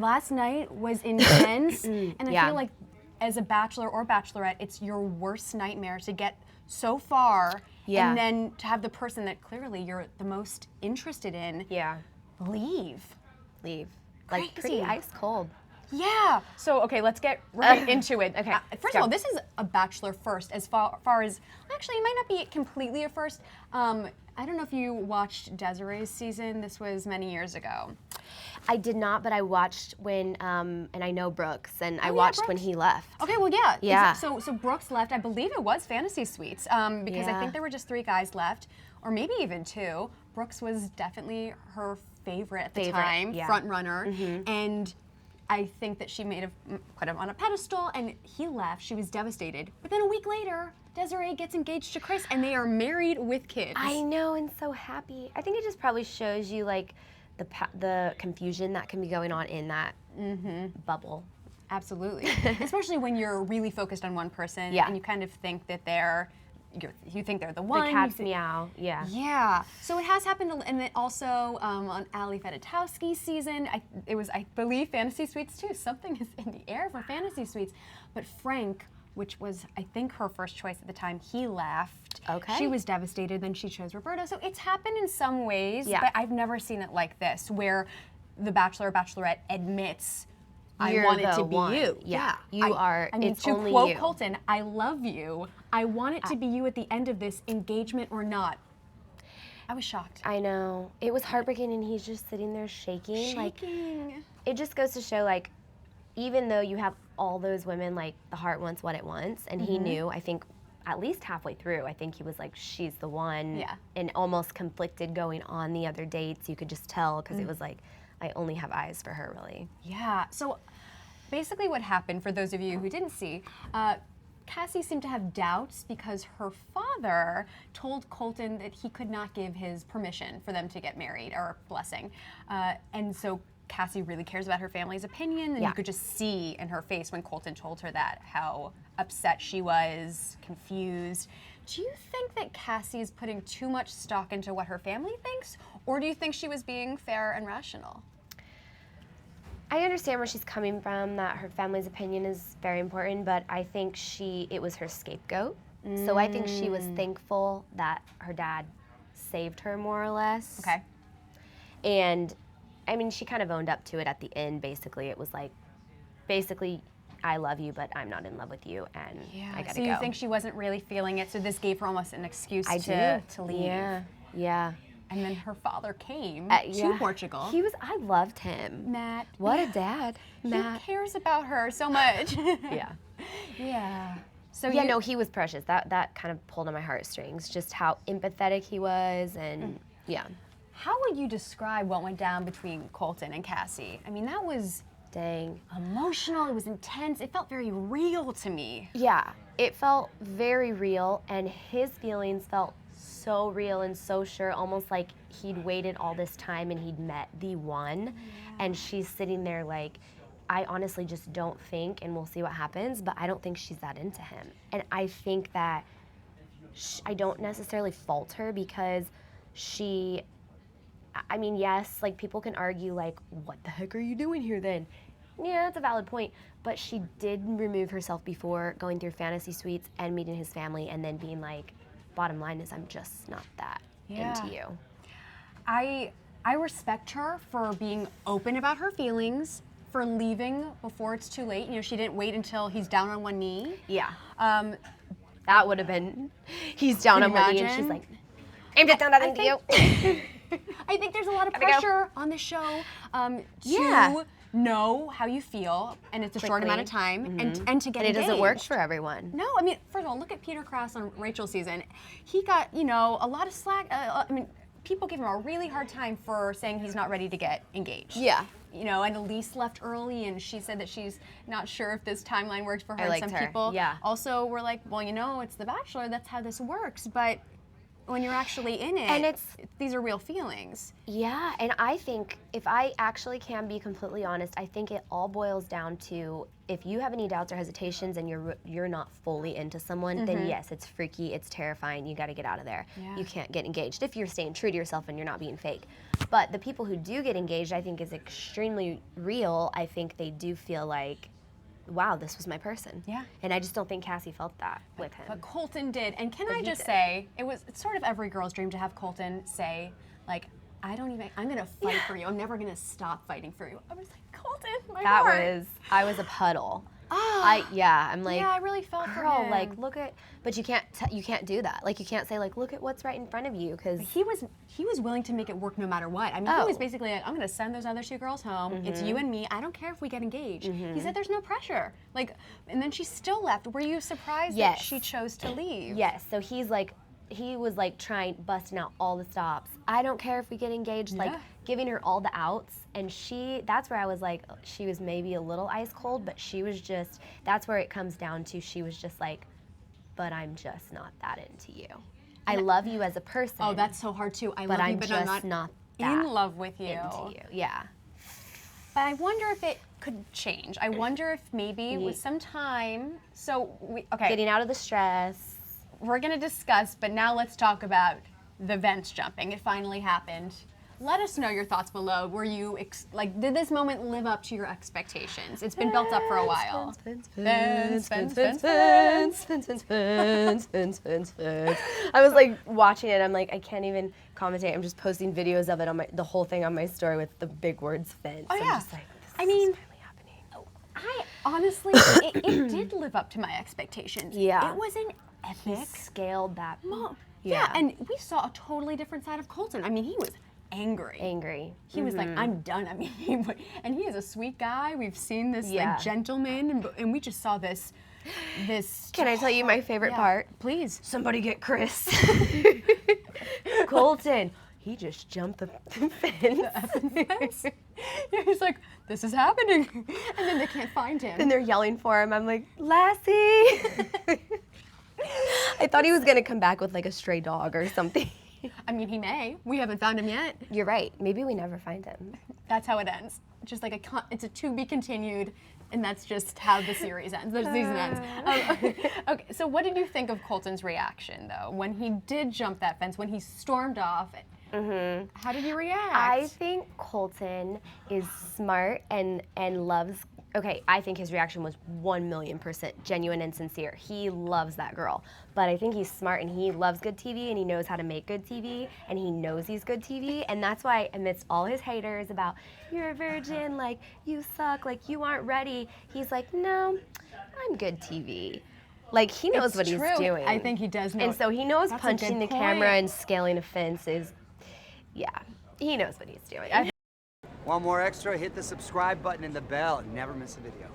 Last night was intense, and I feel like as a bachelor or bachelorette, it's your worst nightmare to get so far and then to have the person that clearly you're the most interested in leave. Like pretty ice cold. Yeah. So, okay, let's get right into it. Okay. First of all, this is a Bachelor first as far as, actually, it might not be completely a first. I don't know if you watched Desiree's season. This was many years ago. I did not, but I watched when, and I know Brooks, and I watched when he left. Okay, well, yeah. Yeah. So Brooks left, I believe it was Fantasy Suites, because I think there were just 3 guys left, or maybe even 2. Brooks was definitely her favorite at the time, front runner, and I think that she may have put him on a pedestal, and he left. She was devastated. But then a week later, Desiree gets engaged to Chris, and they are married with kids. I know, and so happy. I think it just probably shows you like the confusion that can be going on in that bubble. Absolutely. Especially when you're really focused on one person, and you kind of think that you think they're the one. The cat's meow, Yeah. So it has happened, and it also on Ali Fedotowsky's season, it was, I believe, Fantasy Suites too. Something is in the air for Fantasy Suites. But Frank, which was, I think, her first choice at the time, he left. Okay. She was devastated, then she chose Roberto. So it's happened in some ways, but I've never seen it like this, where the Bachelor or Bachelorette admits, I want it to be you. Yeah, you are. I mean, it's to only quote you. Colton, I love you. I want it to be you at the end of this, engagement or not. I was shocked. I know. It was heartbreaking, and he's just sitting there shaking. Like, it just goes to show, like, even though you have all those women, like, the heart wants what it wants, and he knew, I think, at least halfway through, I think he was like, she's the one, and almost conflicted going on the other dates. You could just tell, because it was like, I only have eyes for her, really. Yeah. So basically what happened, for those of you who didn't see, Cassie seemed to have doubts because her father told Colton that he could not give his permission for them to get married, or blessing. And so Cassie really cares about her family's opinion, and you could just see in her face when Colton told her that how upset she was, confused. Do you think that Cassie is putting too much stock into what her family thinks, or do you think she was being fair and rational? I understand where she's coming from, that her family's opinion is very important, but I think it was her scapegoat. So I think she was thankful that her dad saved her, more or less. Okay. And, I mean, she kind of owned up to it at the end, basically. It was like, basically, I love you, but I'm not in love with you, and I gotta go. So you think she wasn't really feeling it, so this gave her almost an excuse to leave. Yeah. And then her father came to Portugal. I loved him. Matt. What a dad. Matt. He cares about her so much. Yeah. So yeah, no, he was precious. That kind of pulled on my heartstrings, just how empathetic he was, and How would you describe what went down between Colton and Cassie? I mean, that was emotional, it was intense, it felt very real to me. Yeah, it felt very real, and his feelings felt so real and so sure, almost like he'd waited all this time and he'd met the one, and she's sitting there like, I honestly just don't think, and we'll see what happens, but I don't think she's that into him. And I think that I don't necessarily fault her, because I mean, yes, like, people can argue, like, what the heck are you doing here then? Yeah, that's a valid point, but she did remove herself before going through Fantasy Suites and meeting his family, and then being like, bottom line is I'm just not that into you. I respect her for being open about her feelings, for leaving before it's too late. You know, she didn't wait until he's down on one knee. Yeah. That would have been, he's down on one knee, and she's like, I'm just down nothing to you. I think there's a lot of pressure on the show to know how you feel, and it's a short amount of time, and to get engaged. It doesn't work for everyone. No, I mean, first of all, look at Peter Krause on Rachel's season. He got, a lot of slack. I mean, people give him a really hard time for saying he's not ready to get engaged. Yeah. And Elise left early, and she said that she's not sure if this timeline works for her. I liked and some her. people Yeah. also were like, well, it's The Bachelor, that's how this works. But when you're actually in it, And these are real feelings. Yeah, and I think if I actually can be completely honest, I think it all boils down to if you have any doubts or hesitations and you're not fully into someone, then yes, it's freaky, it's terrifying, you got to get out of there. Yeah. You can't get engaged if you're staying true to yourself and you're not being fake. But the people who do get engaged, I think is extremely real. I think they do feel like, wow, this was my person. Yeah. And I just don't think Cassie felt that with him. But Colton did. And can But I he just did. say, it's sort of every girl's dream to have Colton say, like, I'm gonna fight for you. I'm never gonna stop fighting for you. I was like, Colton, my heart. I was a puddle. Ah. I'm like, Yeah, I really felt for girl, him. like, look at, but you can't do that. Like, you can't say, like, look at what's right in front of you, because He was willing to make it work no matter what. I mean, he was basically like, I'm going to send those other 2 girls home. It's you and me. I don't care if we get engaged. He said there's no pressure. Like, and then she still left. Were you surprised that Yes. she chose to leave? yes. So he was like busting out all the stops. I don't care if we get engaged, like Yeah. giving her all the outs. And that's where I was like, she was maybe a little ice cold, but she was just, that's where it comes down to, she was just like, but I'm just not that into you. I love you as a person. Oh, that's so hard too. I but love you, I'm but just I'm not that in love with you. into you. Yeah. But I wonder if it could change. I wonder if maybe with some time. So Getting out of the stress. we're going to discuss, but now let's talk about the vents jumping. It finally happened. Let us know your thoughts below. Were you, did this moment live up to your expectations? It's been built up for a while. I was like watching it, I'm like, I can't even commentate. I'm just posting videos of it on the whole thing on my story with the big words fence. Oh, I'm yeah. just like, I mean, finally happening. I honestly, it did live up to my expectations. Yeah. It was an epic. Scaled that. Yeah, and we saw a totally different side of Colton. I mean, he was angry. He was like, I'm done. I mean, and he is a sweet guy. We've seen this Yeah. like gentleman, and we just saw this. Can I tell you my favorite part? Please. Somebody get Chris. Colton. He just jumped the fence. Yeah, he's like, this is happening, and then they can't find him. And they're yelling for him. I'm like, Lassie. I thought he was gonna come back with like a stray dog or something. I mean, he may. We haven't found him yet. You're right. Maybe we never find him. That's how it ends. Just like it's a to be continued, and that's just how the series ends. The season ends. Okay, so what did you think of Colton's reaction though when he did jump that fence? When he stormed off? How did you react? I think Colton is smart and loves. Okay, I think his reaction was 1,000,000% genuine and sincere. He loves that girl. But I think he's smart and he loves good TV and he knows how to make good TV and he knows he's good TV. And that's why amidst all his haters about, you're a virgin, like, you suck, like, you aren't ready, he's like, no, I'm good TV. Like, he knows what he's doing. I think he does know. And so he knows That's a punching the good camera point. and scaling a fence is, yeah, he knows what he's doing. Want more extra? Hit the subscribe button and the bell and never miss a video.